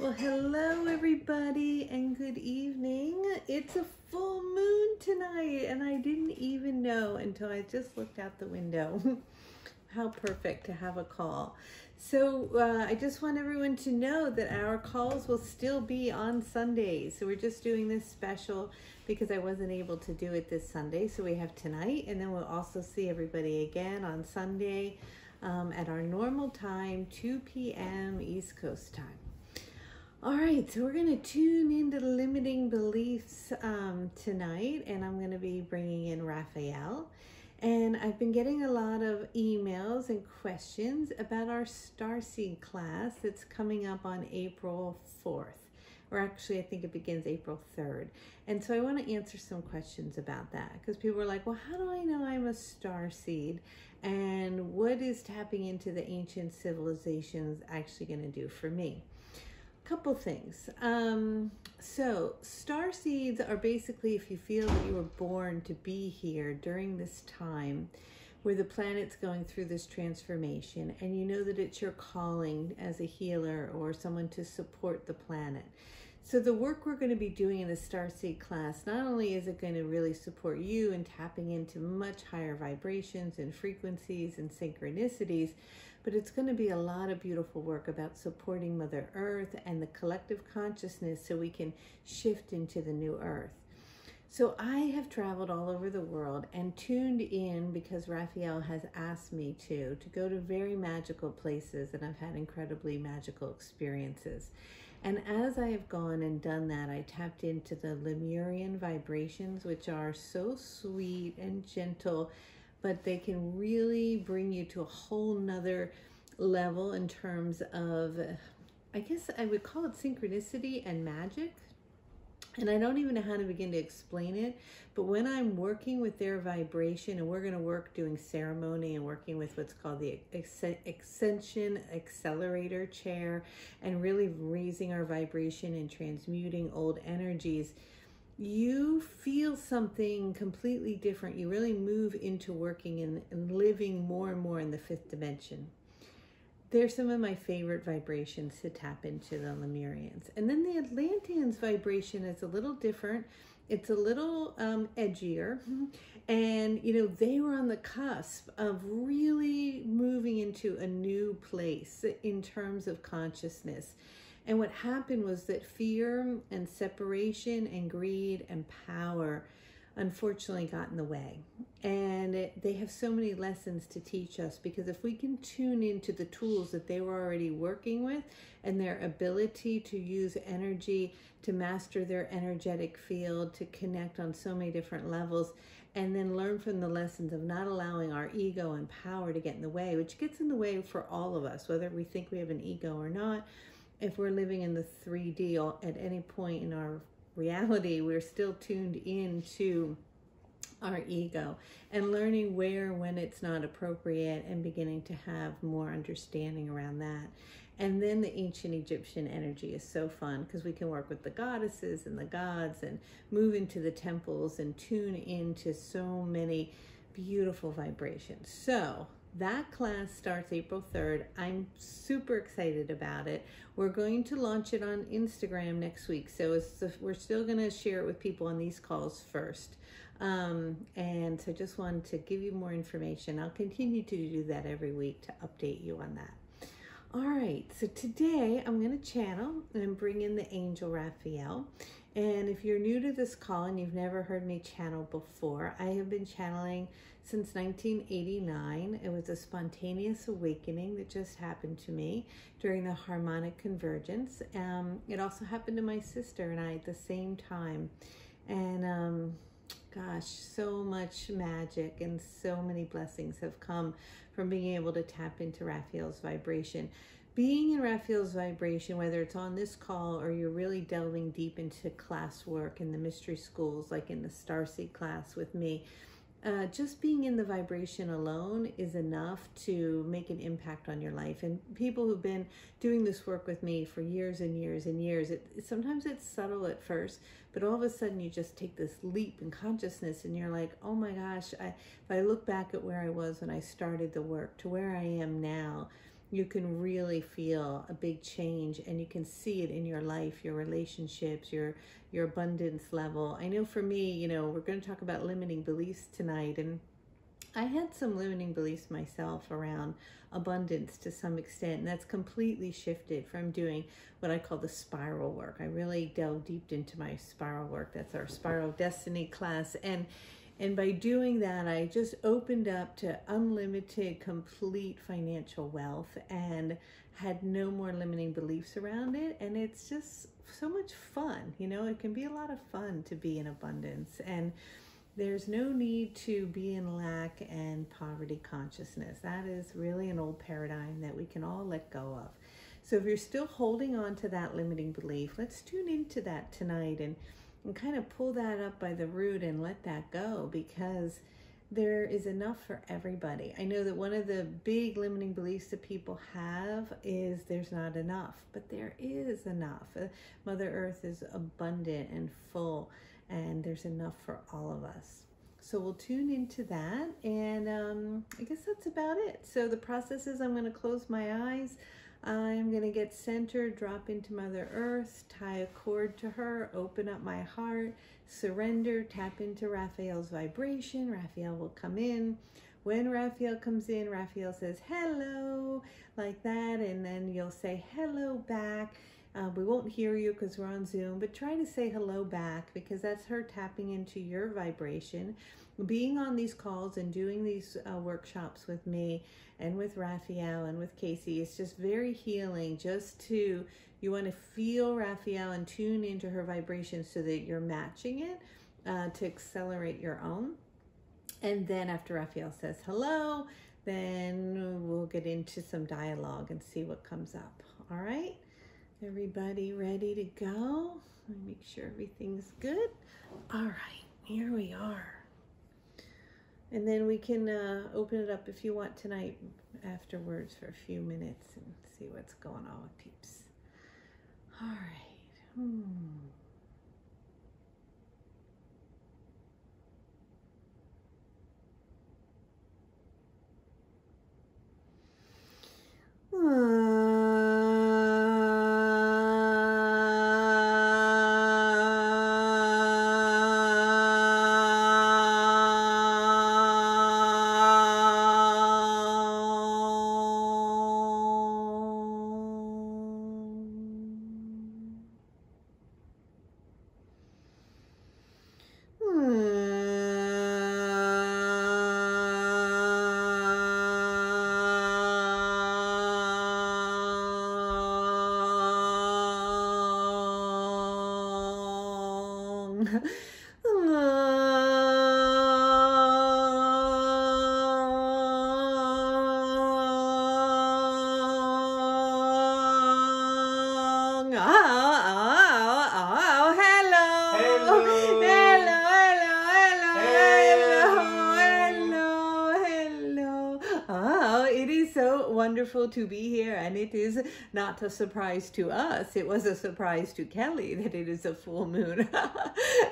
Well, hello everybody and good evening. It's a full moon tonight and I didn't even know until I just looked out the window. How perfect to have a call. So I just want everyone to know that our calls will still be on Sundays. So we're just doing this special because I wasn't able to do it this Sunday. So we have tonight, and then we'll also see everybody again on Sunday at our normal time, 2 p.m. East Coast time. All right, so we're going to tune into limiting beliefs tonight, and I'm going to be bringing in Raphael. And I've been getting a lot of emails and questions about our Starseed class that's coming up on April 4th. Or actually, I think it begins April 3rd. And so I want to answer some questions about that because people are like, well, how do I know I'm a Starseed? And what is tapping into the ancient civilizations actually going to do for me? Couple things. So star seeds are basically if you feel that you were born to be here during this time where the planet's going through this transformation, and you know that it's your calling as a healer or someone to support the planet. So the work we're going to be doing in the Starseed class, not only is it going to really support you in tapping into much higher vibrations and frequencies and synchronicities, but it's going to be a lot of beautiful work about supporting Mother Earth and the collective consciousness so we can shift into the new Earth. So I have traveled all over the world and tuned in because Raphael has asked me to go to very magical places, and I've had incredibly magical experiences. And as I have gone and done that, I tapped into the Lemurian vibrations, which are so sweet and gentle, but they can really bring you to a whole nother level in terms of, I guess I would call it synchronicity and magic. And I don't even know how to begin to explain it, but when I'm working with their vibration, and we're going to work doing ceremony and working with what's called the Ascension Accelerator Chair and really raising our vibration and transmuting old energies, you feel something completely different. You really move into working and living more and more in the fifth dimension. They're some of my favorite vibrations to tap into, the Lemurians. And then the Atlanteans vibration is a little different. It's a little edgier. And, you know, they were on the cusp of really moving into a new place in terms of consciousness. And what happened was that fear and separation and greed and power unfortunately got in the way. And they have so many lessons to teach us, because if we can tune into the tools that they were already working with and their ability to use energy to master their energetic field, to connect on so many different levels, and then learn from the lessons of not allowing our ego and power to get in the way, which gets in the way for all of us, whether we think we have an ego or not. If we're living in the 3D at any point in our reality, we're still tuned into our ego and learning where, when it's not appropriate, and beginning to have more understanding around that. And then the ancient Egyptian energy is so fun because we can work with the goddesses and the gods and move into the temples and tune into so many beautiful vibrations. So that class starts April 3rd. I'm super excited about it. We're going to launch it on Instagram next week. So we're still going to share it with people on these calls first. And so just wanted to give you more information. I'll continue to do that every week to update you on that. All right, so today I'm going to channel and bring in the angel Raphael. And if you're new to this call and you've never heard me channel before, I have been channeling since 1989. It was a spontaneous awakening that just happened to me during the harmonic convergence. It also happened to my sister and I at the same time. And gosh, so much magic and so many blessings have come from being able to tap into Raphael's vibration. Being in Raphael's vibration, whether it's on this call or you're really delving deep into classwork in the mystery schools, like in the Starseed class with me, just being in the vibration alone is enough to make an impact on your life. And people who've been doing this work with me for years and years and years, sometimes it's subtle at first, but all of a sudden you just take this leap in consciousness and you're like, oh my gosh, if I look back at where I was when I started the work to where I am now, you can really feel a big change, and you can see it in your life, your relationships, your abundance level. I know for me, you know, we're going to talk about limiting beliefs tonight, and I had some limiting beliefs myself around abundance to some extent, and that's completely shifted from doing what I call the spiral work. I really delved deep into my spiral work. That's our Spiral Destiny class, and by doing that, I just opened up to unlimited, complete financial wealth and had no more limiting beliefs around it. And it's just so much fun. You know, it can be a lot of fun to be in abundance. And there's no need to be in lack and poverty consciousness. That is really an old paradigm that we can all let go of. So if you're still holding on to that limiting belief, let's tune into that tonight and kind of pull that up by the root and let that go, because there is enough for everybody. I know that one of the big limiting beliefs that people have is there's not enough, but there is enough. Mother Earth is abundant and full, and there's enough for all of us. So we'll tune into that, and I guess that's about it. So the process is I'm going to close my eyes. I'm going to get centered, drop into Mother Earth, tie a cord to her, open up my heart, surrender, tap into Raphael's vibration. Raphael will come in. When Raphael comes in, Raphael says hello, like that, and then you'll say hello back. We won't hear you because we're on Zoom, but try to say hello back, because that's her tapping into your vibration. Being on these calls and doing these workshops with me and with Raphael and with Casey is just very healing. You want to feel Raphael and tune into her vibration so that you're matching it to accelerate your own. And then after Raphael says hello, then we'll get into some dialogue and see what comes up. All right? Everybody ready to go? Let me make sure everything's good. All right, here we are. And then we can open it up if you want tonight afterwards for a few minutes and see what's going on with peeps. All right. Wonderful to be here, and it is not a surprise to us. It was a surprise to Kelly that it is a full moon.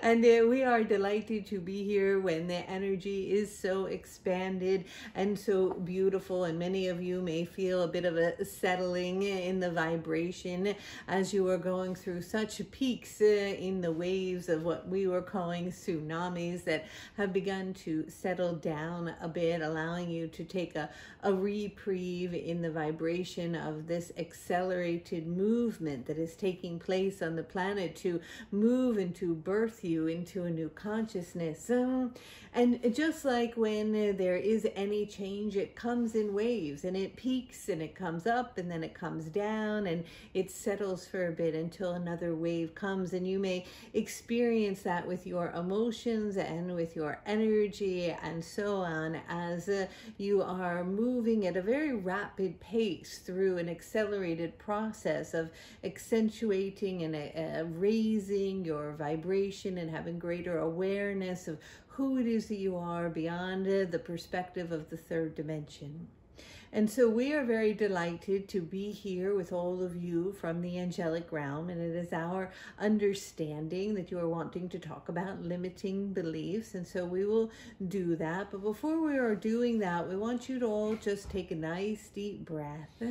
And we are delighted to be here when the energy is so expanded and so beautiful, and many of you may feel a bit of a settling in the vibration as you are going through such peaks in the waves of what we were calling tsunamis that have begun to settle down a bit, allowing you to take a reprieve in the vibration of this accelerated movement that is taking place on the planet to move and to birth you into a new consciousness. And just like when there is any change, it comes in waves, and it peaks and it comes up and then it comes down and it settles for a bit until another wave comes. And you may experience that with your emotions and with your energy and so on as you are moving at a very rapid pace through an accelerated process of accentuating and raising your vibration and having greater awareness of who it is that you are beyond the perspective of the third dimension. And so we are very delighted to be here with all of you from the angelic realm, and it is our understanding that you are wanting to talk about limiting beliefs, and so we will do that. But before we are doing that, we want you to all just take a nice deep breath.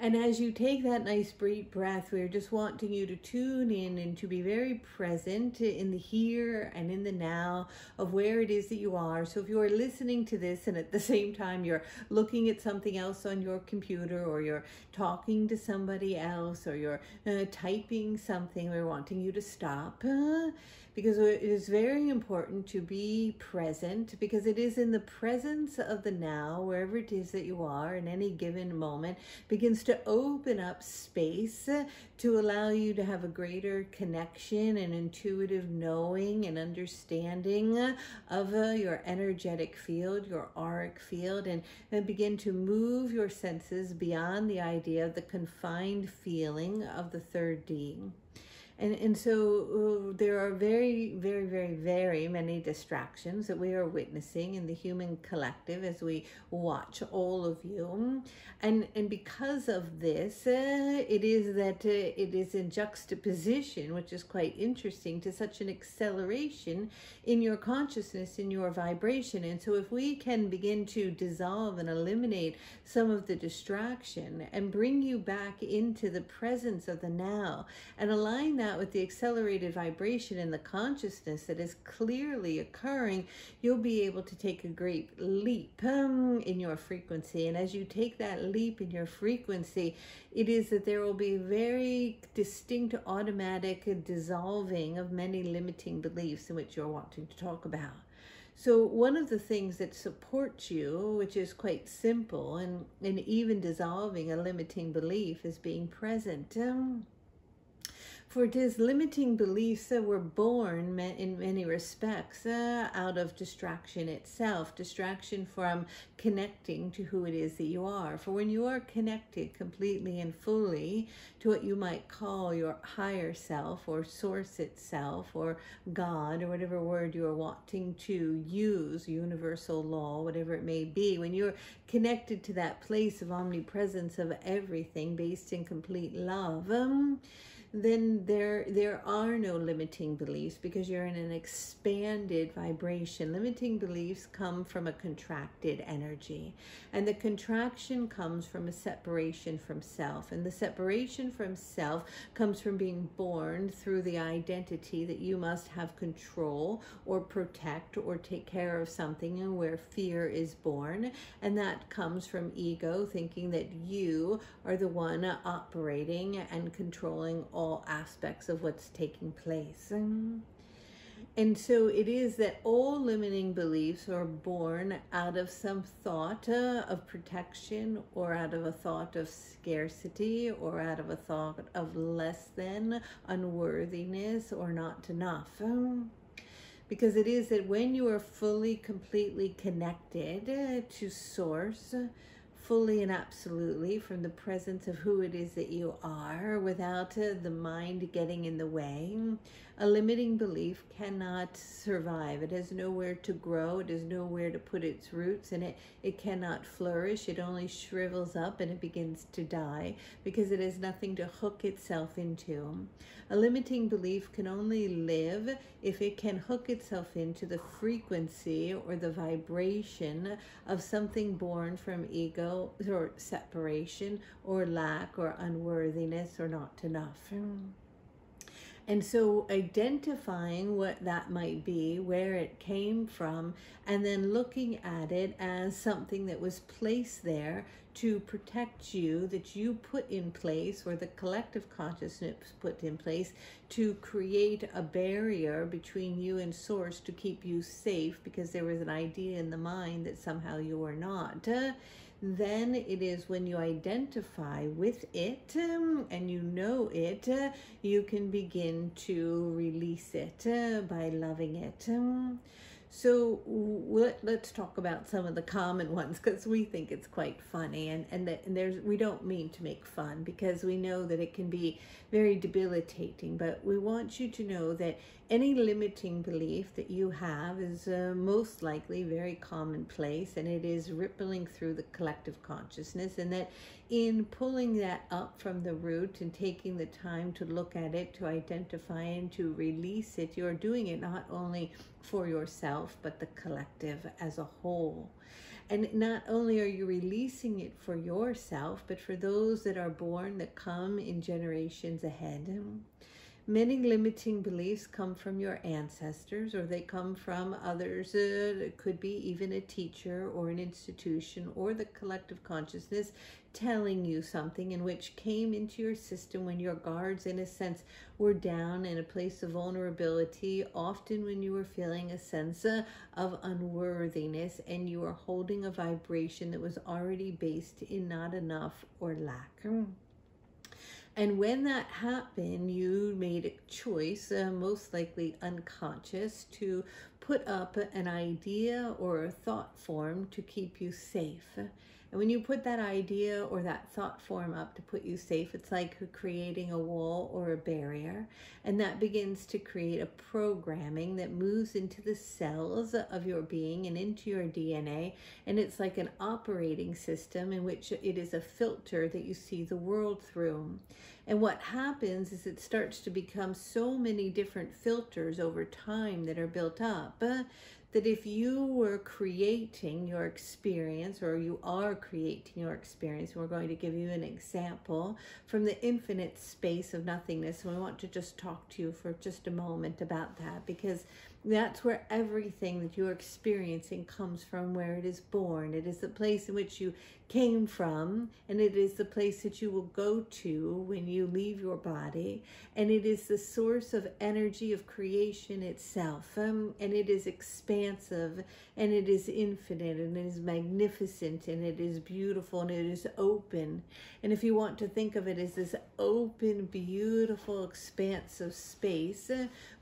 And as you take that nice deep breath, we're just wanting you to tune in and to be very present in the here and in the now of where it is that you are. So if you are listening to this and at the same time you're looking at something else on your computer, or you're talking to somebody else, or you're typing something, we're wanting you to stop. Because it is very important to be present, because it is in the presence of the now, wherever it is that you are in any given moment, begins to open up space to allow you to have a greater connection and intuitive knowing and understanding of your energetic field, your auric field, and begin to move your senses beyond the idea of the confined feeling of the third D. And so there are very, very, very, very many distractions that we are witnessing in the human collective as we watch all of you. And because of this, it is that it is in juxtaposition, which is quite interesting, to such an acceleration in your consciousness, in your vibration. And so if we can begin to dissolve and eliminate some of the distraction and bring you back into the presence of the now, and align that with the accelerated vibration and the consciousness that is clearly occurring, you'll be able to take a great leap in your frequency. And as you take that leap in your frequency, it is that there will be very distinct automatic dissolving of many limiting beliefs in which you're wanting to talk about. So one of the things that supports you, which is quite simple, and even dissolving a limiting belief, is being present. For it is limiting beliefs that were born in many respects out of distraction itself, distraction from connecting to who it is that you are. For when you are connected completely and fully to what you might call your higher self, or source itself, or God, or whatever word you are wanting to use, universal law, whatever it may be, when you're connected to that place of omnipresence of everything based in complete love, then there are no limiting beliefs, because you're in an expanded vibration. Limiting beliefs come from a contracted energy, and the contraction comes from a separation from self, and the separation from self comes from being born through the identity that you must have control or protect or take care of something, and where fear is born, and that comes from ego, thinking that you are the one operating and controlling all aspects of what's taking place. And so it is that all limiting beliefs are born out of some thought of protection, or out of a thought of scarcity, or out of a thought of less than, unworthiness, or not enough. Because it is that when you are fully, completely connected to Source, fully and absolutely from the presence of who it is that you are, without the mind getting in the way, a limiting belief cannot survive. It has nowhere to grow. It has nowhere to put its roots, and it cannot flourish. It only shrivels up and it begins to die, because it has nothing to hook itself into. A limiting belief can only live if it can hook itself into the frequency or the vibration of something born from ego, or separation, or lack, or unworthiness, or not enough. And so identifying what that might be, where it came from, and then looking at it as something that was placed there to protect you, that you put in place, or the collective consciousness put in place to create a barrier between you and Source to keep you safe, because there was an idea in the mind that somehow you were not. Then it is when you identify with it and you know it, you can begin to release it by loving it. So let's talk about some of the common ones, because we think it's quite funny, and there's, we don't mean to make fun, because we know that it can be very debilitating, but we want you to know that any limiting belief that you have is most likely very commonplace, and it is rippling through the collective consciousness, and that in pulling that up from the root and taking the time to look at it, to identify and to release it, you're doing it not only for yourself, but the collective as a whole. And not only are you releasing it for yourself, but for those that are born that come in generations ahead. Many limiting beliefs come from your ancestors, or they come from others. It could be even a teacher or an institution or the collective consciousness telling you something, in which came into your system when your guards, in a sense, were down in a place of vulnerability, often when you were feeling a sense of unworthiness, and you were holding a vibration that was already based in not enough or lack. And when that happened, you made a choice, most likely unconscious, to put up an idea or a thought form to keep you safe. And when you put that idea or that thought form up to put you safe, it's like creating a wall or a barrier. And that begins to create a programming that moves into the cells of your being and into your DNA. And it's like an operating system in which it is a filter that you see the world through. And what happens is it starts to become so many different filters over time that are built up, that if you were creating your experience, or you are creating your experience, and we're going to give you an example from the infinite space of nothingness, and we want to just talk to you for just a moment about that, because that's where everything that you're experiencing comes from, where it is born. It is the place in which you came from, and it is the place that you will go to when you leave your body, and it is the source of energy of creation itself, and it is expansive, and it is infinite, and it is magnificent, and it is beautiful, and it is open. And if you want to think of it as this open, beautiful expanse of space,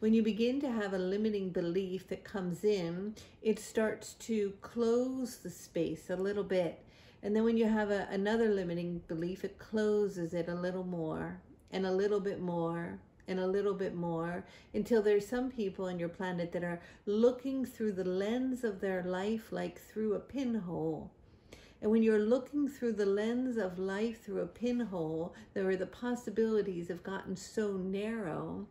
when you begin to have a limiting belief that comes in, it starts to close the space a little bit. And then when you have another limiting belief, it closes it a little more, and a little bit more, and a little bit more, until there's some people on your planet that are looking through the lens of their life like through a pinhole. And when you're looking through the lens of life through a pinhole, where the possibilities have gotten so narrow,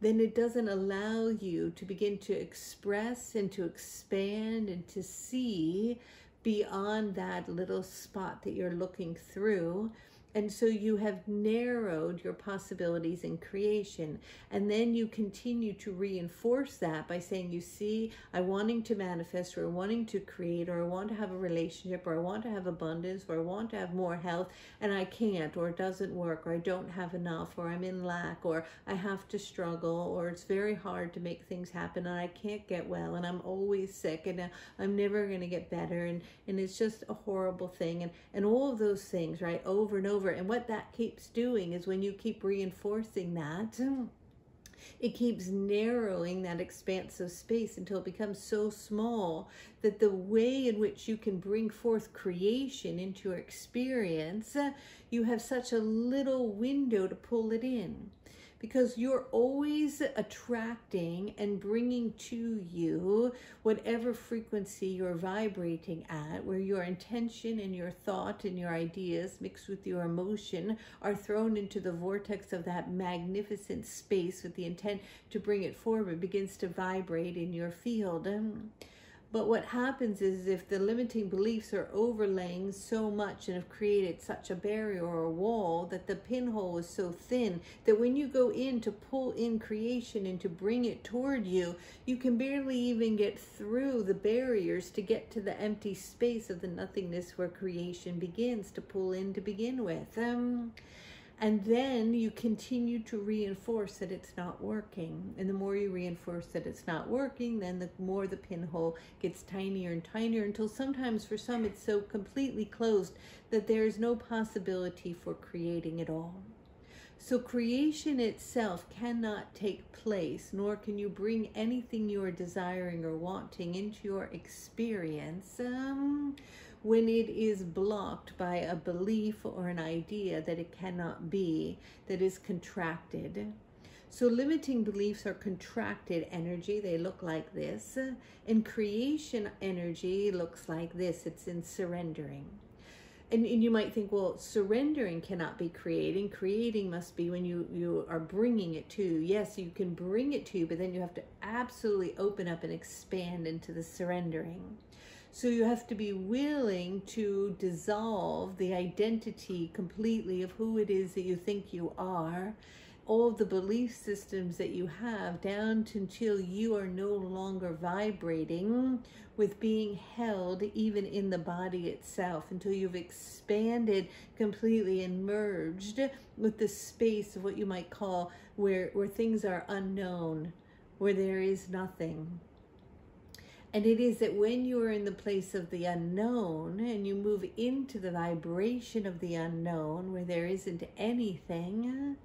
then it doesn't allow you to begin to express and to expand and to see beyond that little spot that you're looking through. And so you have narrowed your possibilities in creation. And then you continue to reinforce that by saying, you see, I'm wanting to manifest, or wanting to create, or I want to have a relationship, or I want to have abundance, or I want to have more health, and I can't, or it doesn't work, or I don't have enough, or I'm in lack, or I have to struggle, or it's very hard to make things happen, and I can't get well, and I'm always sick, and I'm never going to get better, and it's just a horrible thing, and all of those things, right, over and over. And what that keeps doing is, when you keep reinforcing that, it keeps narrowing that expanse of space until it becomes so small that the way in which you can bring forth creation into your experience, you have such a little window to pull it in. Because you're always attracting and bringing to you whatever frequency you're vibrating at, where your intention and your thought and your ideas mixed with your emotion are thrown into the vortex of that magnificent space with the intent to bring it forward, begins to vibrate in your field. But what happens is, if the limiting beliefs are overlaying so much and have created such a barrier or a wall, that the pinhole is so thin that when you go in to pull in creation and to bring it toward you, you can barely even get through the barriers to get to the empty space of the nothingness where creation begins to pull in to begin with. And then you continue to reinforce that it's not working. And the more you reinforce that it's not working, then the more the pinhole gets tinier and tinier, until sometimes for some it's so completely closed that there is no possibility for creating at all. So creation itself cannot take place, nor can you bring anything you are desiring or wanting into your experience when it is blocked by a belief or an idea that it cannot be, that is contracted. So limiting beliefs are contracted energy. They look like this. And creation energy looks like this. It's in surrendering. And you might think, well, surrendering cannot be creating. Creating must be when you are bringing it to. Yes, you can bring it to, but then you have to absolutely open up and expand into the surrendering. So you have to be willing to dissolve the identity completely of who it is that you think you are, all the belief systems that you have, down to until you are no longer vibrating with being held even in the body itself, until you've expanded completely and merged with the space of what you might call where things are unknown, where there is nothing. And it is that when you are in the place of the unknown and you move into the vibration of the unknown, where there isn't anything,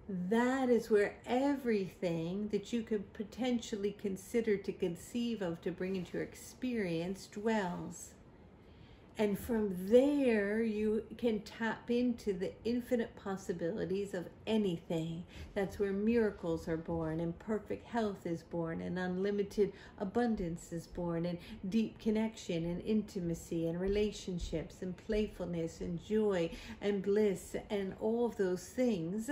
that is where everything that you could potentially consider to conceive of to bring into your experience dwells. And from there, you can tap into the infinite possibilities of anything. That's where miracles are born, and perfect health is born, and unlimited abundance is born, and deep connection, and intimacy, and relationships, and playfulness, and joy, and bliss, and all of those things.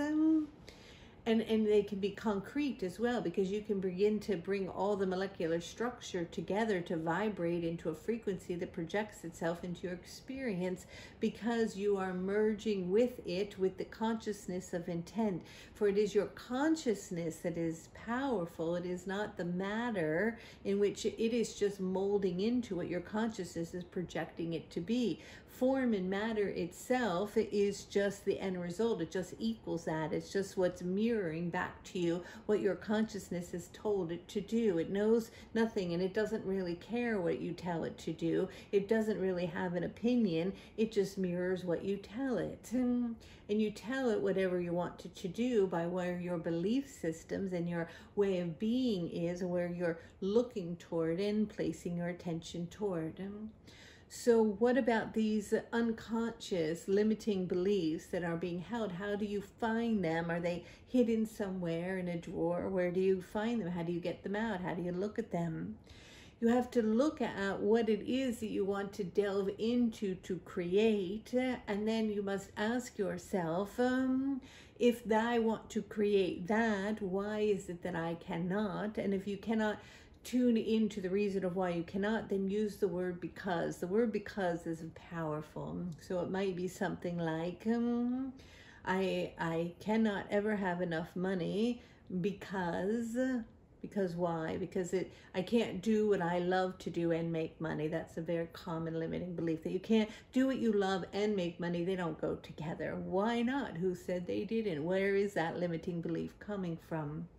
And they can be concrete as well, because you can begin to bring all the molecular structure together to vibrate into a frequency that projects itself into your experience, because you are merging with it, with the consciousness of intent. For it is your consciousness that is powerful. It is not the matter in which it is just molding into what your consciousness is projecting it to be. Form and matter itself is just the end result. It just equals that. It's just what's mirroring back to you what your consciousness has told it to do. It knows nothing, and it doesn't really care what you tell it to do. It doesn't really have an opinion. It just mirrors what you tell it. And you tell it whatever you want it to do by where your belief systems and your way of being is, where you're looking toward and placing your attention toward. So what about these unconscious limiting beliefs that are being held? How do you find them? Are they hidden somewhere in a drawer? Where do you find them? How do you get them out? How do you look at them? You have to look at what it is that you want to delve into to create, and then you must ask yourself, if I want to create that, why is it that I cannot? And if you cannot tune into the reason of why you cannot, then use the word because. The word because is powerful. So it might be something like, I cannot ever have enough money because why? Because I can't do what I love to do and make money. That's a very common limiting belief, that you can't do what you love and make money. They don't go together. Why not? Who said they didn't? Where is that limiting belief coming from?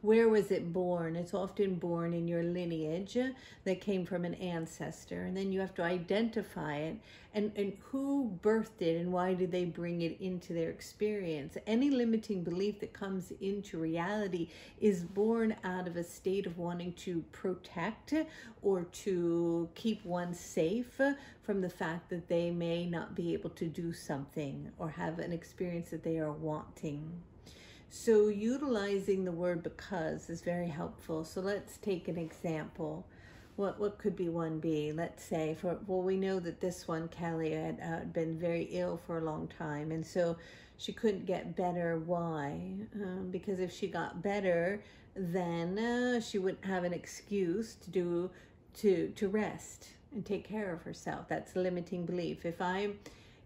Where was it born? It's often born in your lineage that came from an ancestor. And then you have to identify it and who birthed it and why did they bring it into their experience. Any limiting belief that comes into reality is born out of a state of wanting to protect or to keep one safe from the fact that they may not be able to do something or have an experience that they are wanting. So utilizing the word because is very helpful. So let's take an example. What could be one be? Let's say, we know that this one, Kelly, had been very ill for a long time. And so she couldn't get better. Why? Because if she got better, then she wouldn't have an excuse to rest and take care of herself. That's a limiting belief.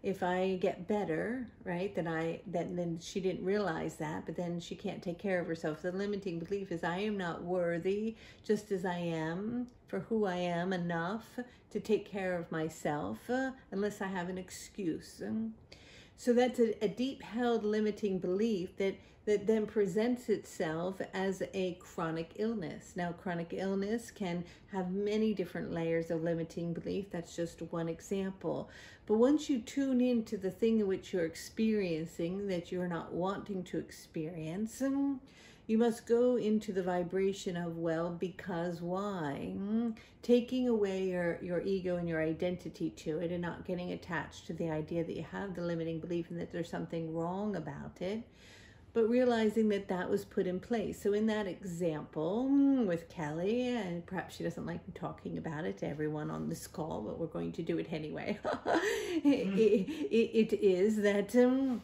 If I get better, right, then she didn't realize that, but then she can't take care of herself. The limiting belief is I am not worthy just as I am, for who I am, enough to take care of myself unless I have an excuse. So that's a deep held limiting belief that then presents itself as a chronic illness. Now, chronic illness can have many different layers of limiting belief. That's just one example. But once you tune into the thing in which you're experiencing that you're not wanting to experience, you must go into the vibration of, well, because why? Taking away your ego and your identity to it and not getting attached to the idea that you have the limiting belief and that there's something wrong about it, but realizing that that was put in place. So in that example with Kelly, and perhaps she doesn't like me talking about it to everyone on this call, but we're going to do it anyway. It is that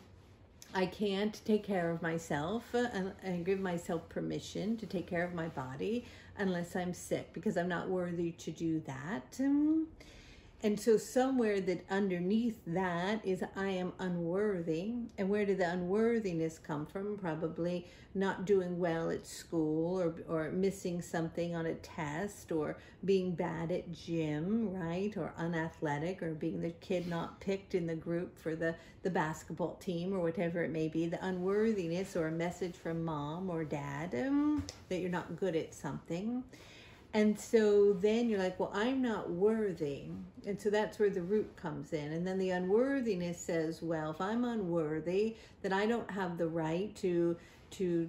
I can't take care of myself and give myself permission to take care of my body unless I'm sick, because I'm not worthy to do that. And so somewhere that underneath that is I am unworthy. And where did the unworthiness come from? Probably not doing well at school, or missing something on a test, or being bad at gym, right? Or unathletic, or being the kid not picked in the group for the basketball team, or whatever it may be. The unworthiness, or a message from mom or dad that you're not good at something. And so then you're like, well, I'm not worthy. And so that's where the root comes in. And then the unworthiness says, well, if I'm unworthy, then I don't have the right to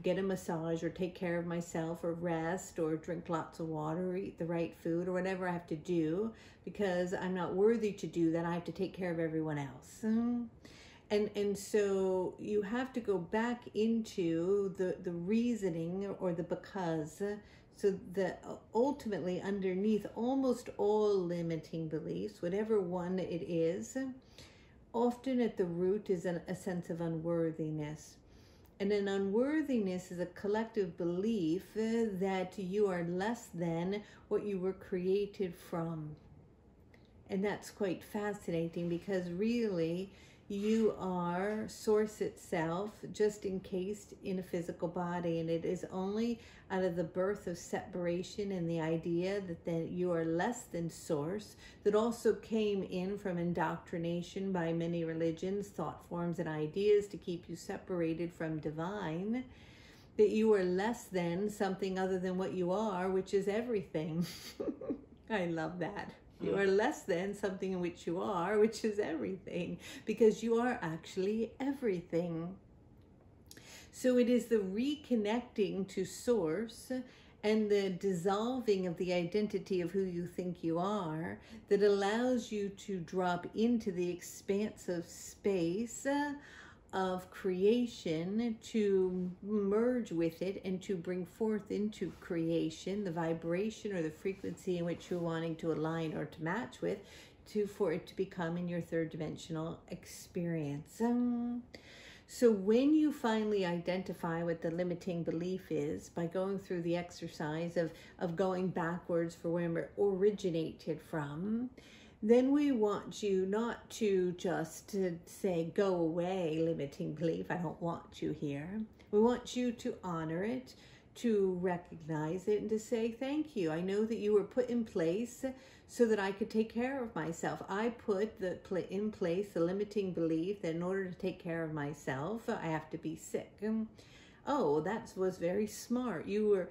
get a massage, or take care of myself, or rest, or drink lots of water, or eat the right food, or whatever I have to do, because I'm not worthy to do that. I have to take care of everyone else. And so you have to go back into the reasoning, or the because. So that ultimately underneath almost all limiting beliefs, whatever one it is, often at the root is a sense of unworthiness. And an unworthiness is a collective belief that you are less than what you were created from. And that's quite fascinating, because really you are source itself, just encased in a physical body. And it is only out of the birth of separation and the idea that you are less than source, that also came in from indoctrination by many religions, thought forms, and ideas to keep you separated from divine, that you are less than something other than what you are, which is everything. I love that. You are less than something in which you are, which is everything, because you are actually everything. So it is the reconnecting to source and the dissolving of the identity of who you think you are that allows you to drop into the expansive space of creation, to merge with it and to bring forth into creation the vibration or the frequency in which you're wanting to align or to match with, for it to become in your third dimensional experience. So when you finally identify what the limiting belief is, by going through the exercise of going backwards for where it originated from, then we want you not to just say, go away, limiting belief, I don't want you here. We want you to honor it, to recognize it, and to say, thank you. I know that you were put in place so that I could take care of myself. I put in place the limiting belief that in order to take care of myself, I have to be sick. Oh, that was very smart. You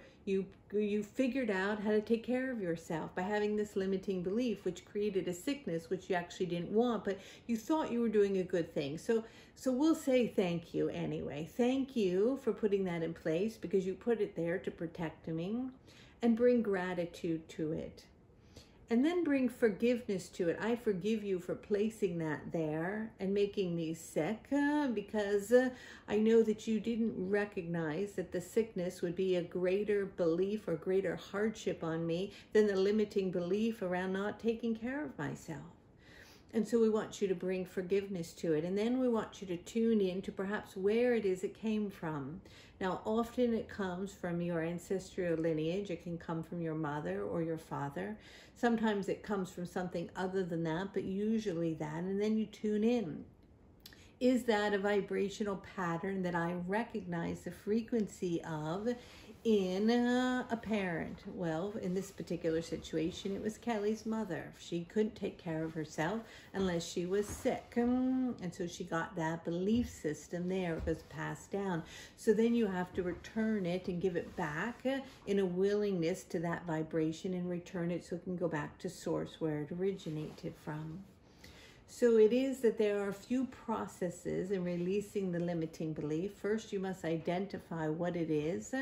figured out how to take care of yourself by having this limiting belief, which created a sickness which you actually didn't want, but you thought you were doing a good thing. So we'll say thank you anyway. Thank you for putting that in place, because you put it there to protect me, and bring gratitude to it. And then bring forgiveness to it. I forgive you for placing that there and making me sick, because I know that you didn't recognize that the sickness would be a greater belief or greater hardship on me than the limiting belief around not taking care of myself. And so we want you to bring forgiveness to it. And then we want you to tune in to perhaps where it is it came from. Now, often it comes from your ancestral lineage. It can come from your mother or your father. Sometimes it comes from something other than that, but usually that. And then you tune in. Is that a vibrational pattern that I recognize the frequency of in a parent. Well, in this particular situation, it was Kelly's mother. She couldn't take care of herself unless she was sick. And so she got that belief system there. It was passed down. So then you have to return it and give it back in a willingness to that vibration, and return it so it can go back to source where it originated from. So it is that there are a few processes in releasing the limiting belief. First, you must identify what it is,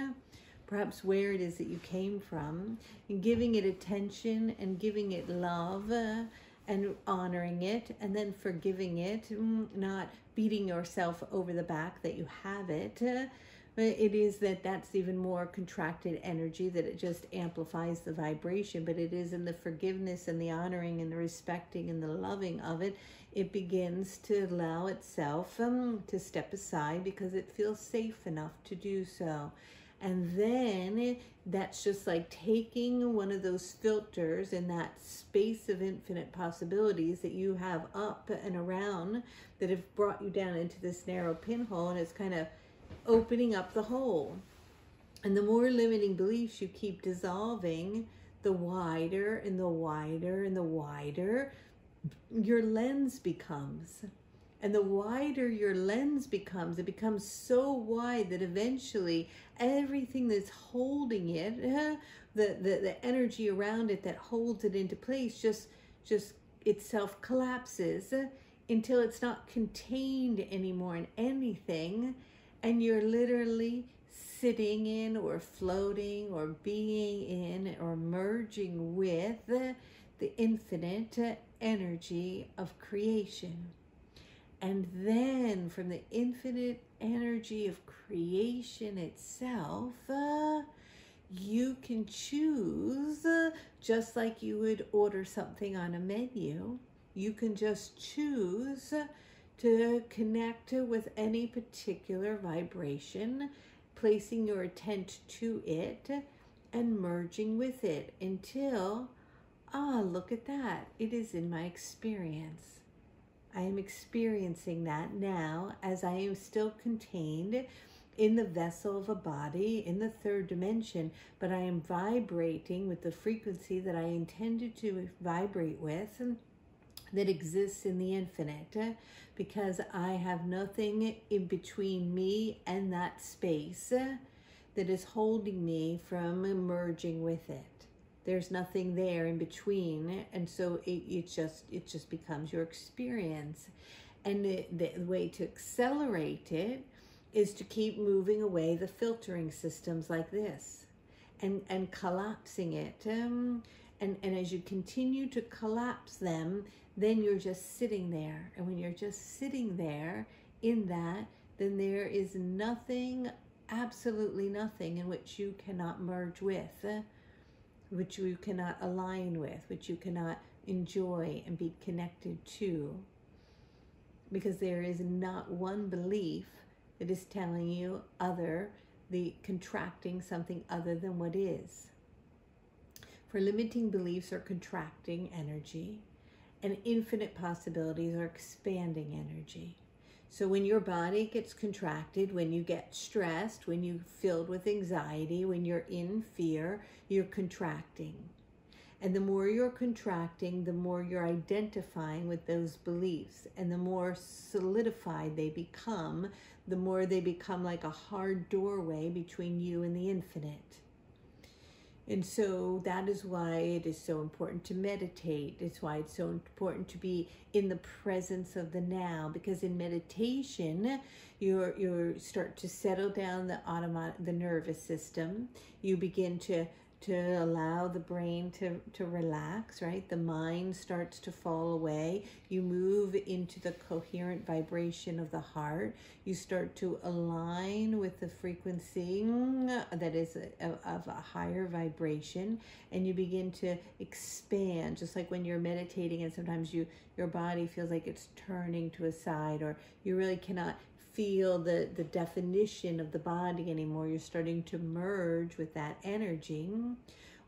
perhaps where it is that you came from, and giving it attention and giving it love and honoring it, and then forgiving it, not beating yourself over the back that you have it. It is that's even more contracted energy, that it just amplifies the vibration. But it is in the forgiveness and the honoring and the respecting and the loving of it, it begins to allow itself to step aside because it feels safe enough to do so. And then that's just like taking one of those filters in that space of infinite possibilities that you have up and around that have brought you down into this narrow pinhole, and it's kind of opening up the hole. And the more limiting beliefs you keep dissolving, the wider and the wider and the wider your lens becomes. And the wider your lens becomes, it becomes so wide that eventually everything that's holding it, the energy around it that holds it into place, just itself collapses until it's not contained anymore in anything. And you're literally sitting in or floating or being in or merging with the infinite energy of creation. And then from the infinite energy of creation itself, you can choose, just like you would order something on a menu, you can just choose to connect with any particular vibration, placing your intent to it and merging with it until, look at that, it is in my experience. I am experiencing that now as I am still contained in the vessel of a body in the third dimension, but I am vibrating with the frequency that I intended to vibrate with, that exists in the infinite, because I have nothing in between me and that space that is holding me from merging with it. There's nothing there in between, and so it just becomes your experience. And the way to accelerate it is to keep moving away the filtering systems like this, and collapsing it. And as you continue to collapse them, then you're just sitting there. And when you're just sitting there in that, then there is nothing, absolutely nothing, in which you cannot merge with, which you cannot align with, which you cannot enjoy and be connected to. Because there is not one belief that is telling you contracting something other than what is. For limiting beliefs are contracting energy, and infinite possibilities are expanding energy. So when your body gets contracted, when you get stressed, when you're filled with anxiety, when you're in fear, you're contracting. And the more you're contracting, the more you're identifying with those beliefs. And the more solidified they become, the more they become like a hard doorway between you and the infinite. And so that is why it is so important to meditate. It's why it's so important to be in the presence of the now, because in meditation, you start to settle down the nervous system. You begin to allow the brain to relax, right? The mind starts to fall away. You move into the coherent vibration of the heart. You start to align with the frequency that is of a higher vibration, and you begin to expand, just like when you're meditating and sometimes your body feels like it's turning to a side, or you really cannot feel the definition of the body anymore. You're starting to merge with that energy.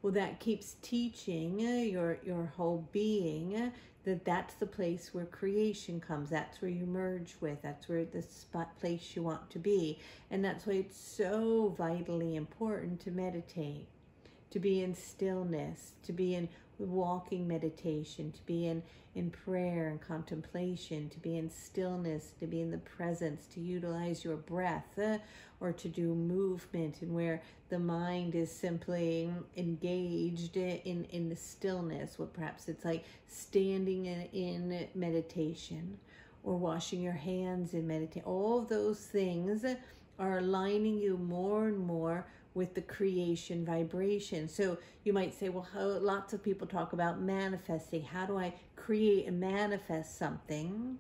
Well, that keeps teaching your whole being that that's the place where creation comes. That's where you merge with. That's where the place you want to be. And that's why it's so vitally important to meditate, to be in stillness, to be in walking meditation, to be in prayer and contemplation, to be in stillness, to be in the presence, to utilize your breath, or to do movement, and where the mind is simply engaged in the stillness. What perhaps it's like standing in meditation, or washing your hands in meditation. All of those things are aligning you more and more with the creation vibration. So you might say, well, lots of people talk about manifesting. How do I create and manifest something?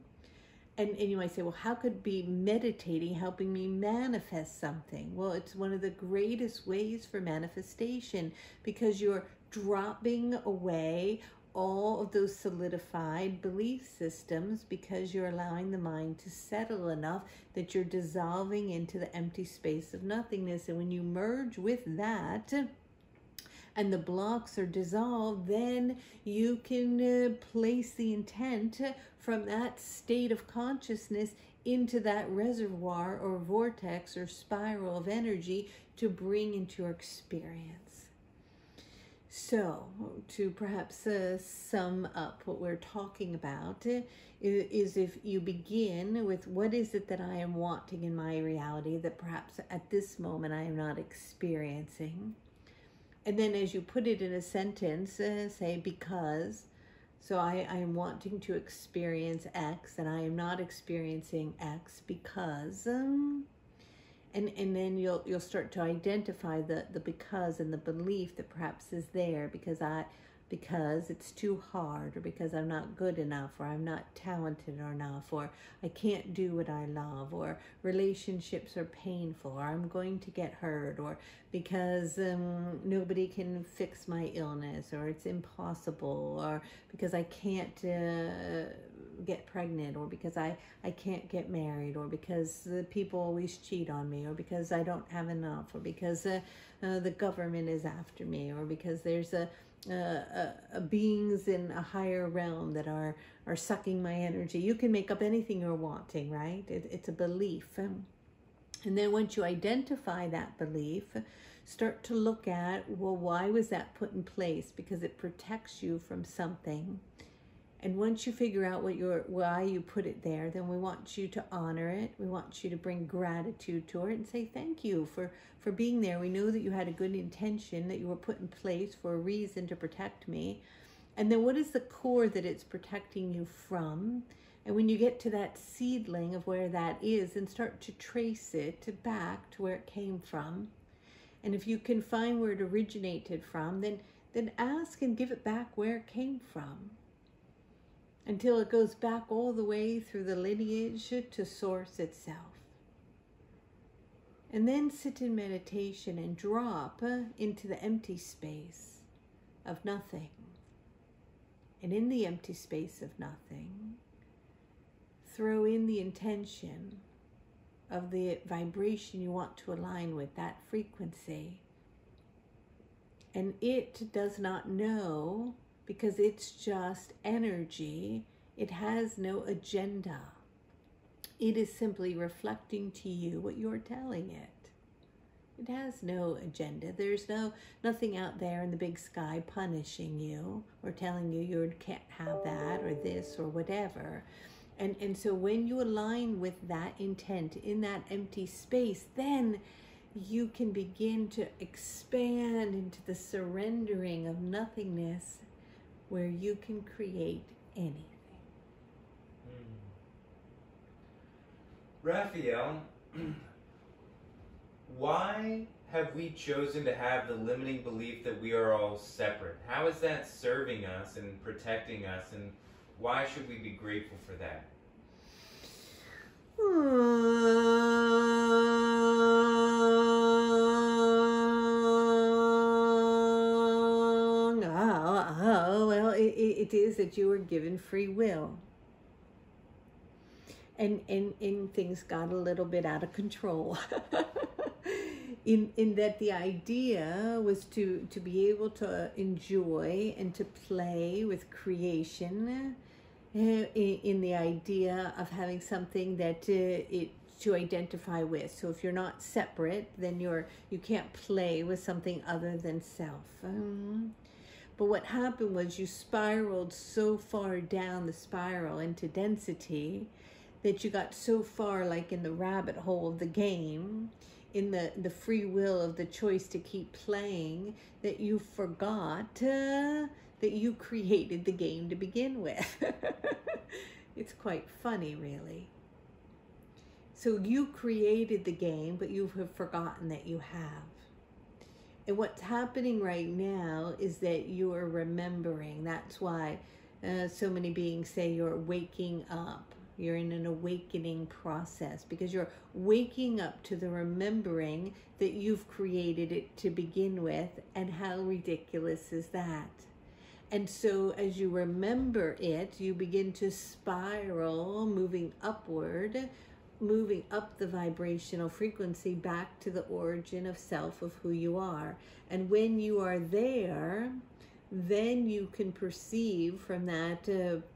And you might say, well, how could be meditating helping me manifest something? Well, it's one of the greatest ways for manifestation, because you're dropping away all of those solidified belief systems, because you're allowing the mind to settle enough that you're dissolving into the empty space of nothingness. And when you merge with that and the blocks are dissolved, then you can place the intent from that state of consciousness into that reservoir or vortex or spiral of energy to bring into your experience. So, to perhaps sum up what we're talking about, is if you begin with, what is it that I am wanting in my reality that perhaps at this moment I am not experiencing? And then as you put it in a sentence, say, because. So I am wanting to experience X, and I am not experiencing X because... And then you'll start to identify the because and the belief that perhaps is there, because it's too hard, or because I'm not good enough, or I'm not talented enough, or I can't do what I love, or relationships are painful, or I'm going to get hurt, or because nobody can fix my illness, or it's impossible, or because I can't get pregnant, or because I can't get married, or because the people always cheat on me, or because I don't have enough, or because the government is after me, or because there's beings in a higher realm that are sucking my energy. You can make up anything you're wanting, right? It's a belief. And then once you identify that belief, start to look at, well, why was that put in place? Because it protects you from something. And once you figure out why you put it there, then we want you to honor it. We want you to bring gratitude to it and say thank you for being there. We know that you had a good intention, that you were put in place for a reason to protect me. And then what is the core that it's protecting you from? And when you get to that seedling of where that is, and start to trace it back to where it came from. And if you can find where it originated from, then ask and give it back where it came from, until it goes back all the way through the lineage to source itself. And then sit in meditation and drop into the empty space of nothing. And in the empty space of nothing, throw in the intention of the vibration you want to align with, that frequency. And it does not know, because it's just energy. It has no agenda. It is simply reflecting to you what you're telling it. It has no agenda. There's nothing out there in the big sky punishing you or telling you you can't have that or this or whatever. And so when you align with that intent in that empty space, then you can begin to expand into the surrendering of nothingness, where you can create anything. Raphael, why have we chosen to have the limiting belief that we are all separate? How is that serving us and protecting us, and why should we be grateful for that? Well, it is that you were given free will. And things got a little bit out of control. in that the idea was to be able to enjoy and to play with creation, in the idea of having something that it to identify with. So if you're not separate, then you can't play with something other than self. But what happened was you spiraled so far down the spiral into density that you got so far, like in the rabbit hole of the game, in the free will of the choice to keep playing, that you forgot that you created the game to begin with. It's quite funny, really. So you created the game, but you have forgotten that you have. And what's happening right now is that you are remembering. That's why so many beings say you're waking up. You're in an awakening process, because you're waking up to the remembering that you've created it to begin with. And how ridiculous is that? And so as you remember it, you begin to spiral, moving upward, moving up the vibrational frequency back to the origin of self, of who you are. And when you are there, then you can perceive from that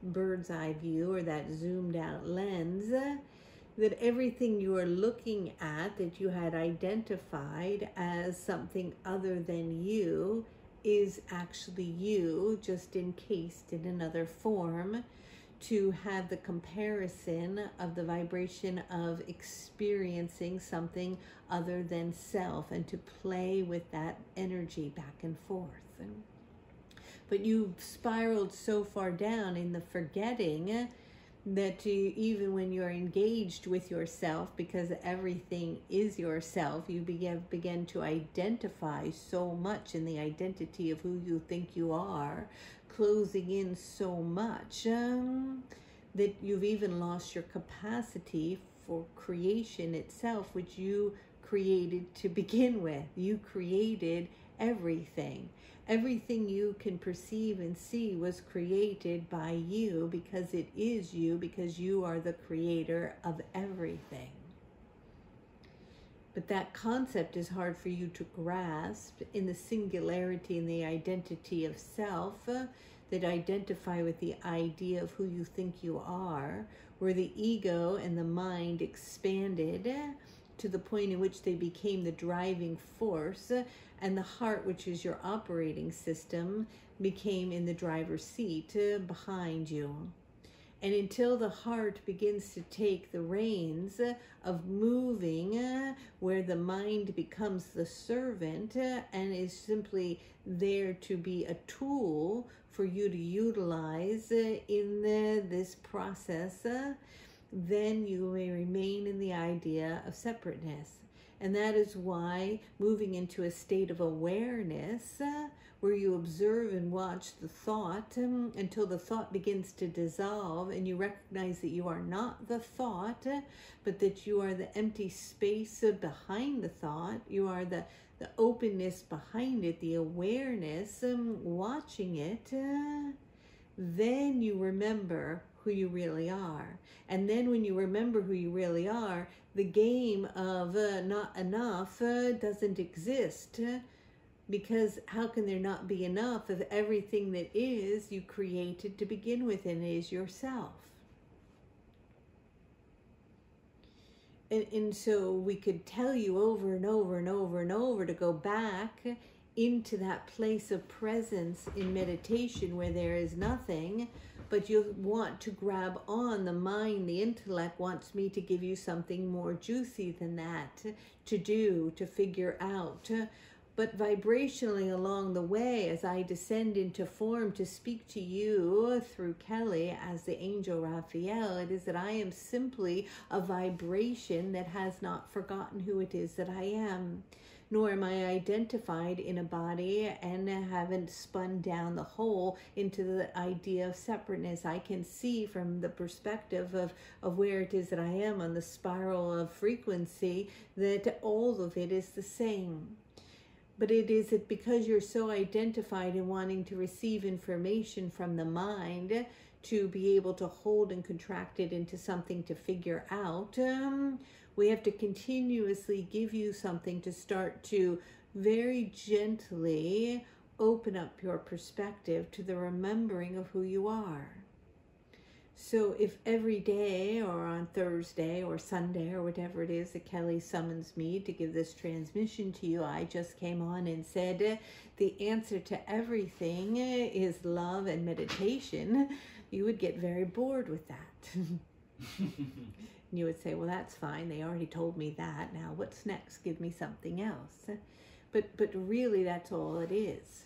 bird's eye view, or that zoomed out lens, that everything you are looking at that you had identified as something other than you is actually you, just encased in another form, to have the comparison of the vibration of experiencing something other than self, and to play with that energy back and forth. But you spiraled so far down in the forgetting that even when you're engaged with yourself, because everything is yourself, you begin to identify so much in the identity of who you think you are, closing in so much that you've even lost your capacity for creation itself, which you created to begin with. You created everything. Everything you can perceive and see was created by you, because it is you, because you are the creator of everything. But that concept is hard for you to grasp in the singularity and the identity of self that identify with the idea of who you think you are, where the ego and the mind expanded to the point in which they became the driving force, and the heart, which is your operating system, became in the driver's seat behind you. And until the heart begins to take the reins of moving, where the mind becomes the servant and is simply there to be a tool for you to utilize in this process, then you may remain in the idea of separateness. And that is why moving into a state of awareness, where you observe and watch the thought until the thought begins to dissolve, and you recognize that you are not the thought, but that you are the empty space behind the thought. You are the openness behind it, the awareness, watching it. Then you remember who you really are. And then when you remember who you really are, the game of not enough doesn't exist. Because how can there not be enough if everything that is you created to begin with, and is yourself? And so we could tell you over and over and over and over to go back into that place of presence in meditation where there is nothing, but you want to grab on. The mind, the intellect wants me to give you something more juicy than that to do, to figure out. But vibrationally along the way, as I descend into form to speak to you through Kelly as the angel Raphael, it is that I am simply a vibration that has not forgotten who it is that I am. Nor am I identified in a body and haven't spun down the whole into the idea of separateness. I can see from the perspective of where it is that I am on the spiral of frequency that all of it is the same. But it is that because you're so identified in wanting to receive information from the mind to be able to hold and contract it into something to figure out, We have to continuously give you something to start to very gently open up your perspective to the remembering of who you are. So if every day or on Thursday or Sunday or whatever it is that Kelly summons me to give this transmission to you, I just came on and said the answer to everything is love and meditation, you would get very bored with that. And you would say, well, that's fine. They already told me that. Now what's next? Give me something else. But really that's all it is.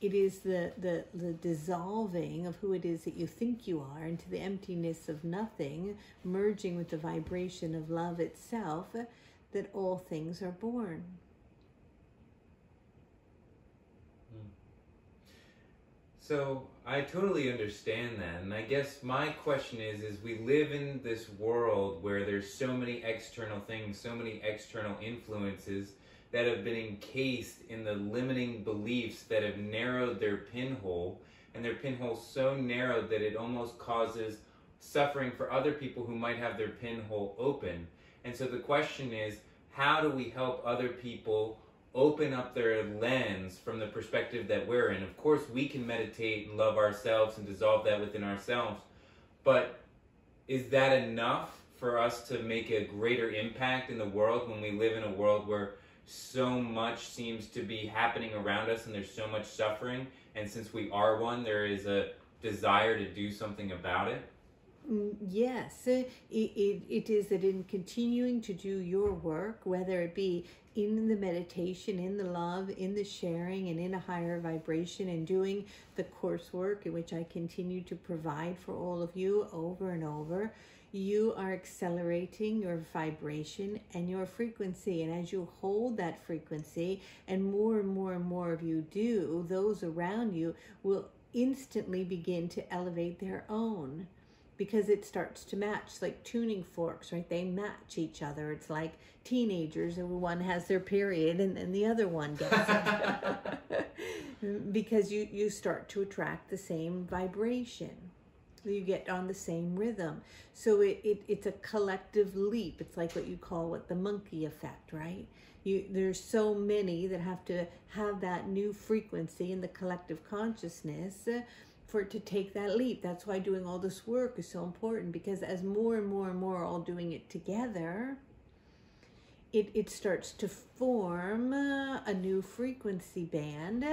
It is the dissolving of who it is that you think you are into the emptiness of nothing, merging with the vibration of love itself, that all things are born. So I totally understand that, and I guess my question is we live in this world where there's so many external things, so many external influences that have been encased in the limiting beliefs that have narrowed their pinhole, and their pinhole so narrowed that it almost causes suffering for other people who might have their pinhole open. And so the question is, how do we help other people open up their lens from the perspective that we're in? Of course, we can meditate and love ourselves and dissolve that within ourselves, but is that enough for us to make a greater impact in the world when we live in a world where so much seems to be happening around us and there's so much suffering, and since we are one, there is a desire to do something about it? Yes, it is that in continuing to do your work, whether it be in the meditation, in the love, in the sharing, and in a higher vibration, and doing the coursework in which I continue to provide for all of you over and over, you are accelerating your vibration and your frequency. And as you hold that frequency, and more and more of you do, those around you will instantly begin to elevate their own, because it starts to match, like tuning forks, right? They match each other. It's like teenagers, and one has their period and the other one gets it. Because you start to attract the same vibration. You get on the same rhythm. So it's a collective leap. It's like what you call the monkey effect, right? There's so many that have to have that new frequency in the collective consciousness for it to take that leap. That's why doing all this work is so important, because as more and more are all doing it together, it starts to form a new frequency band,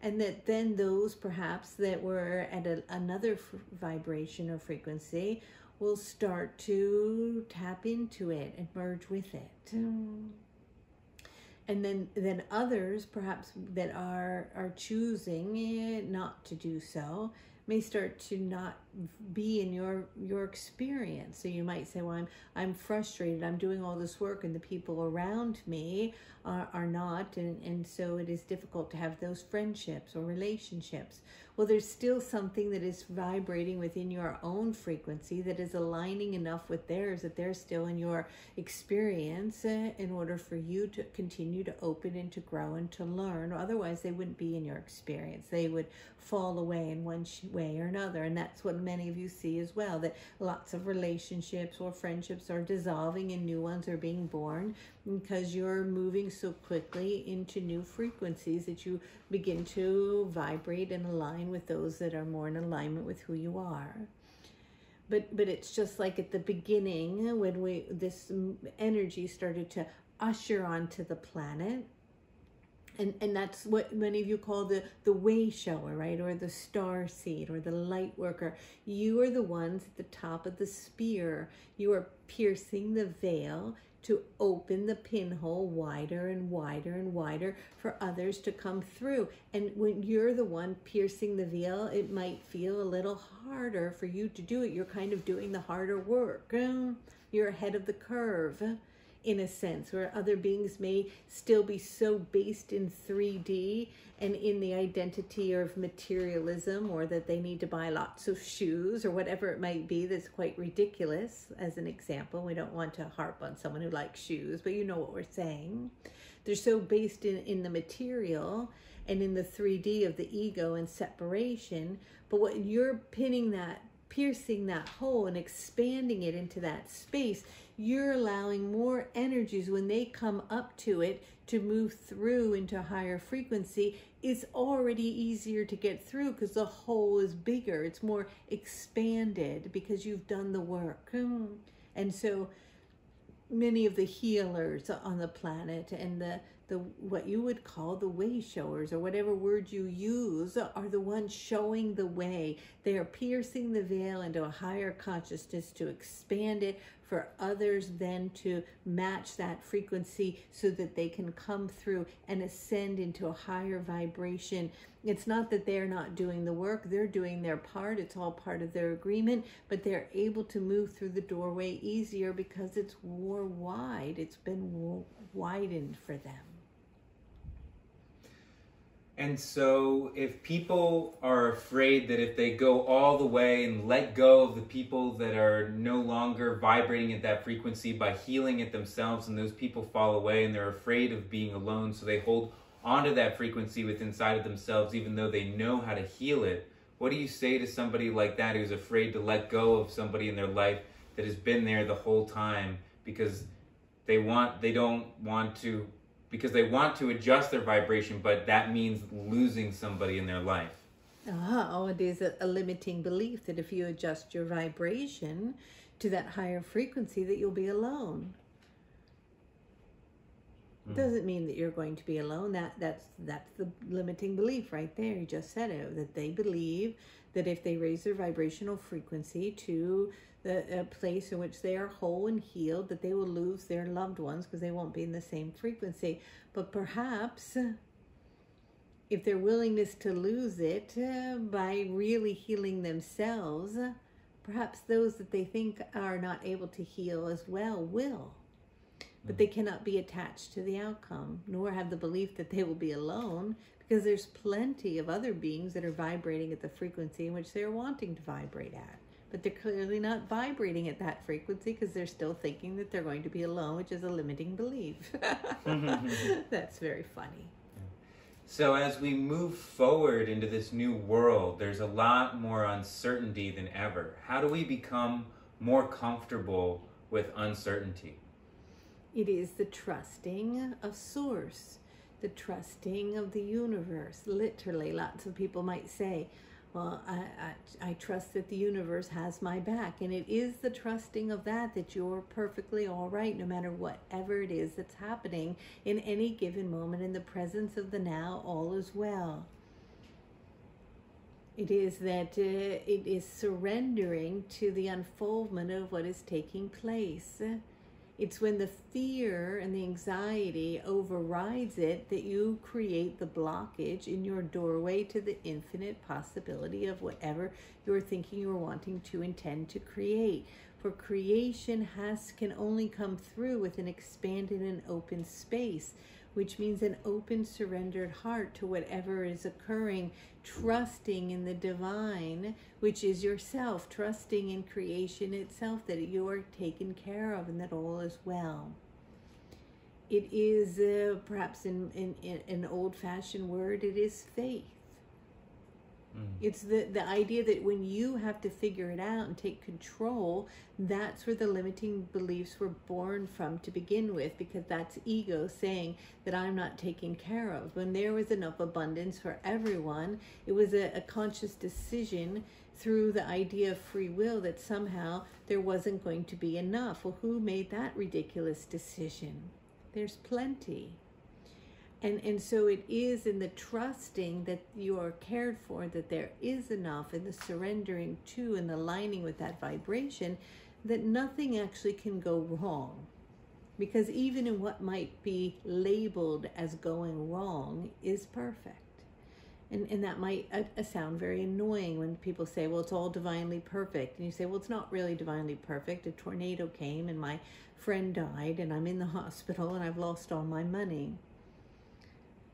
and that then those perhaps that were at another vibration or frequency will start to tap into it and merge with it. And then others perhaps that are choosing not to do so may start to not be in your experience. So you might say, well, I'm frustrated, I'm doing all this work and the people around me are not, and so it is difficult to have those friendships or relationships. Well, there's still something that is vibrating within your own frequency that is aligning enough with theirs that they're still in your experience in order for you to continue to open and to grow and to learn. Otherwise, they wouldn't be in your experience. They would fall away in one way or another. And that's what many of you see as well, that lots of relationships or friendships are dissolving and new ones are being born, because you're moving so quickly into new frequencies that you begin to vibrate and align with those that are more in alignment with who you are. But it's just like at the beginning when this energy started to usher onto the planet. And that's what many of you call the way shower, right? Or the star seed or the light worker. You are the ones at the top of the spear. You are piercing the veil to open the pinhole wider and wider and wider for others to come through. And when you're the one piercing the veil, it might feel a little harder for you to do it. You're kind of doing the harder work. You're ahead of the curve, in a sense, where other beings may still be so based in 3D and in the identity of materialism, or that they need to buy lots of shoes or whatever it might be. That's quite ridiculous as an example. We don't want to harp on someone who likes shoes, but you know what we're saying. They're so based in the material and in the 3D of the ego and separation. But what you're pinning that piercing that hole and expanding it into that space, you're allowing more energies when they come up to it to move through into higher frequency. It's already easier to get through because the hole is bigger. It's more expanded because you've done the work. And so many of the healers on the planet and the what you would call the way showers, or whatever word you use, are the ones showing the way. They are piercing the veil into a higher consciousness to expand it for others then to match that frequency so that they can come through and ascend into a higher vibration. It's not that they're not doing the work, they're doing their part, it's all part of their agreement, but they're able to move through the doorway easier because it's more wide, it's been widened for them. And so if people are afraid that if they go all the way and let go of the people that are no longer vibrating at that frequency by healing it themselves, and those people fall away and they're afraid of being alone, so they hold onto that frequency within inside of themselves even though they know how to heal it, what do you say to somebody like that who's afraid to let go of somebody in their life that has been there the whole time because they want to adjust their vibration, but that means losing somebody in their life? Oh, it is a limiting belief that if you adjust your vibration to that higher frequency that you'll be alone. Doesn't mean that you're going to be alone. That's the limiting belief right there. You just said it, that they believe that if they raise their vibrational frequency to a place in which they are whole and healed, that they will lose their loved ones because they won't be in the same frequency. But perhaps if their willingness to lose it by really healing themselves, perhaps those that they think are not able to heal as well will. But they cannot be attached to the outcome, nor have the belief that they will be alone, because there's plenty of other beings that are vibrating at the frequency in which they're wanting to vibrate at. But they're clearly not vibrating at that frequency because they're still thinking that they're going to be alone, which is a limiting belief. That's very funny. So as we move forward into this new world, there's a lot more uncertainty than ever. How do we become more comfortable with uncertainty? It is the trusting of Source, the trusting of the universe. Literally, lots of people might say, well, I trust that the universe has my back. And it is the trusting of that you're perfectly all right, no matter whatever it is that's happening in any given moment. In the presence of the now, all is well. It is that it is surrendering to the unfoldment of what is taking place. It's when the fear and the anxiety overrides it that you create the blockage in your doorway to the infinite possibility of whatever you're thinking you're wanting to intend to create. For creation can only come through with an expanded and open space, which means an open, surrendered heart to whatever is occurring, trusting in the divine, which is yourself, trusting in creation itself, that you are taken care of and that all is well. It is, perhaps in an old-fashioned word, it is faith. It's the idea that when you have to figure it out and take control, that's where the limiting beliefs were born from to begin with, because that's ego saying that I'm not taken care of. When there was enough abundance for everyone, it was a conscious decision through the idea of free will that somehow there wasn't going to be enough. Well, who made that ridiculous decision? There's plenty. And so it is in the trusting that you are cared for, that there is enough, and the surrendering to and the aligning with that vibration, that nothing actually can go wrong. Because even in what might be labeled as going wrong is perfect. And that might sound very annoying when people say, well, it's all divinely perfect. And you say, well, it's not really divinely perfect. A tornado came and my friend died and I'm in the hospital and I've lost all my money.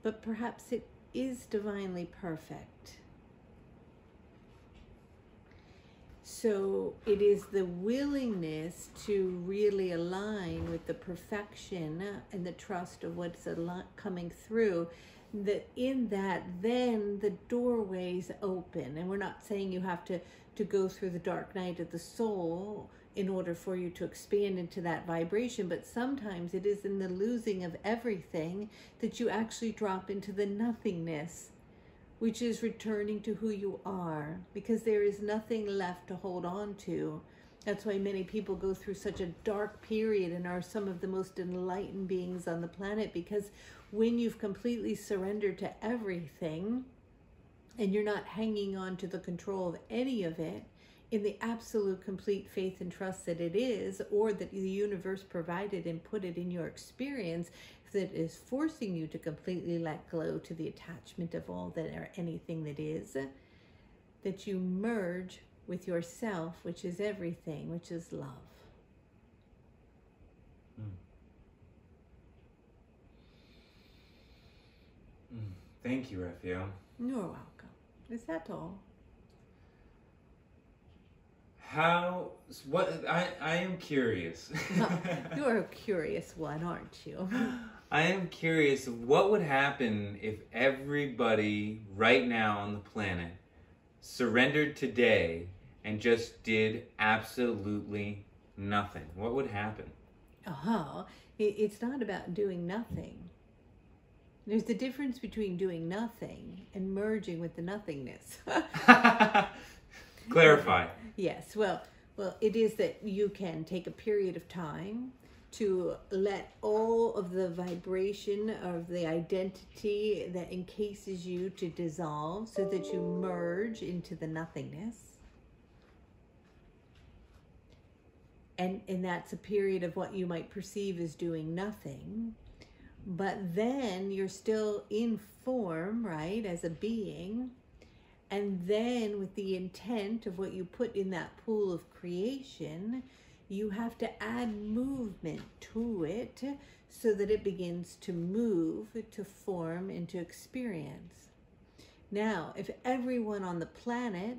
But perhaps it is divinely perfect. So it is the willingness to really align with the perfection and the trust of what's coming through, that in that then the doorways open. And we're not saying you have to to go through the dark night of the soul in order for you to expand into that vibration. But sometimes it is in the losing of everything that you actually drop into the nothingness, which is returning to who you are, because there is nothing left to hold on to. That's why many people go through such a dark period and are some of the most enlightened beings on the planet, because when you've completely surrendered to everything and you're not hanging on to the control of any of it, in the absolute complete faith and trust that it is, or that the universe provided and put it in your experience, that is forcing you to completely let go to the attachment of all that or anything that is, that you merge with yourself, which is everything, which is love. Thank you, Raphael. You're welcome. Is that all? I am curious. You're a curious one, aren't you? I am curious, what would happen if everybody right now on the planet surrendered today and just did absolutely nothing? What would happen? It's not about doing nothing. There's the difference between doing nothing and merging with the nothingness. Clarify. Yes, well, it is that you can take a period of time to let all of the vibration of the identity that encases you to dissolve, so that you merge into the nothingness. And that's a period of what you might perceive as doing nothing. But then you're still in form, right, as a being. And then with the intent of what you put in that pool of creation, you have to add movement to it so that it begins to move, to form, and to experience. Now, if everyone on the planet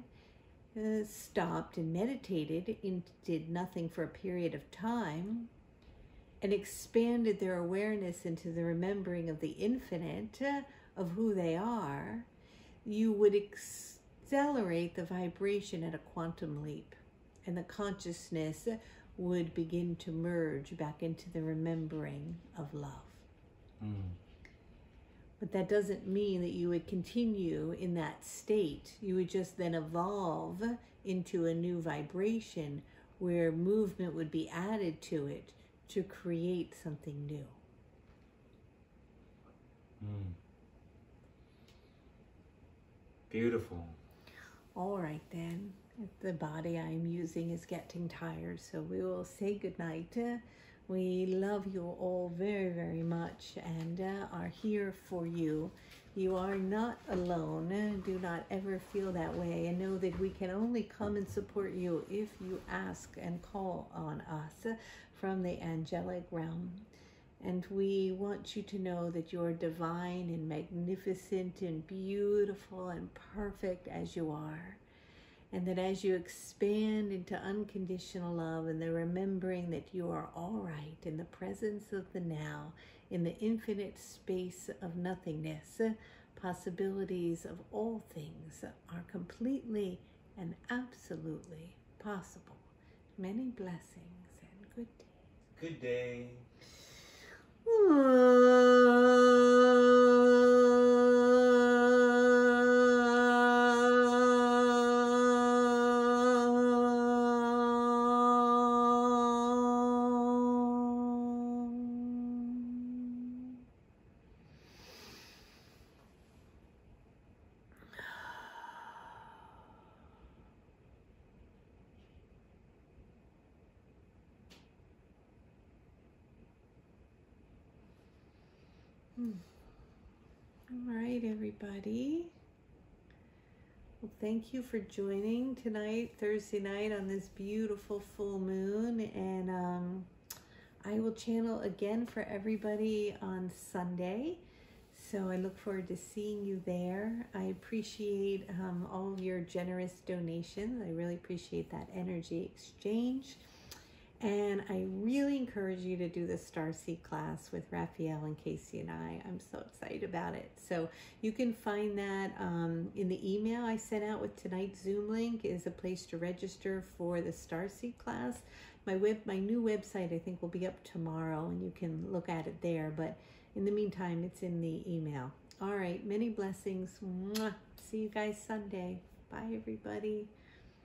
stopped and meditated and did nothing for a period of time, and expanded their awareness into the remembering of the infinite, of who they are, you would accelerate the vibration at a quantum leap, and the consciousness would begin to merge back into the remembering of love. But that doesn't mean that you would continue in that state. You would just then evolve into a new vibration where movement would be added to it to create something new. Beautiful. All right then. The body I'm using is getting tired, so we will say goodnight. We love you all very, very much, and are here for you. You are not alone. Do not ever feel that way, and know that we can only come and support you if you ask and call on us from the angelic realm. And we want you to know that you're divine and magnificent and beautiful and perfect as you are. And that as you expand into unconditional love and the remembering that you are all right in the presence of the now, in the infinite space of nothingness, possibilities of all things are completely and absolutely possible. Many blessings and good day. Good day. All right, everybody. Well, thank you for joining tonight, Thursday night, on this beautiful full moon. And I will channel again for everybody on Sunday. So I look forward to seeing you there. I appreciate all of your generous donations. I really appreciate that energy exchange. And I really encourage you to do the Starseed class with Raphael and Casey and I. I'm so excited about it. So you can find that in the email I sent out with tonight's Zoom link is a place to register for the Starseed class. My new website I think will be up tomorrow, and you can look at it there. But in the meantime, it's in the email. All right, many blessings. Mwah. See you guys Sunday. Bye, everybody.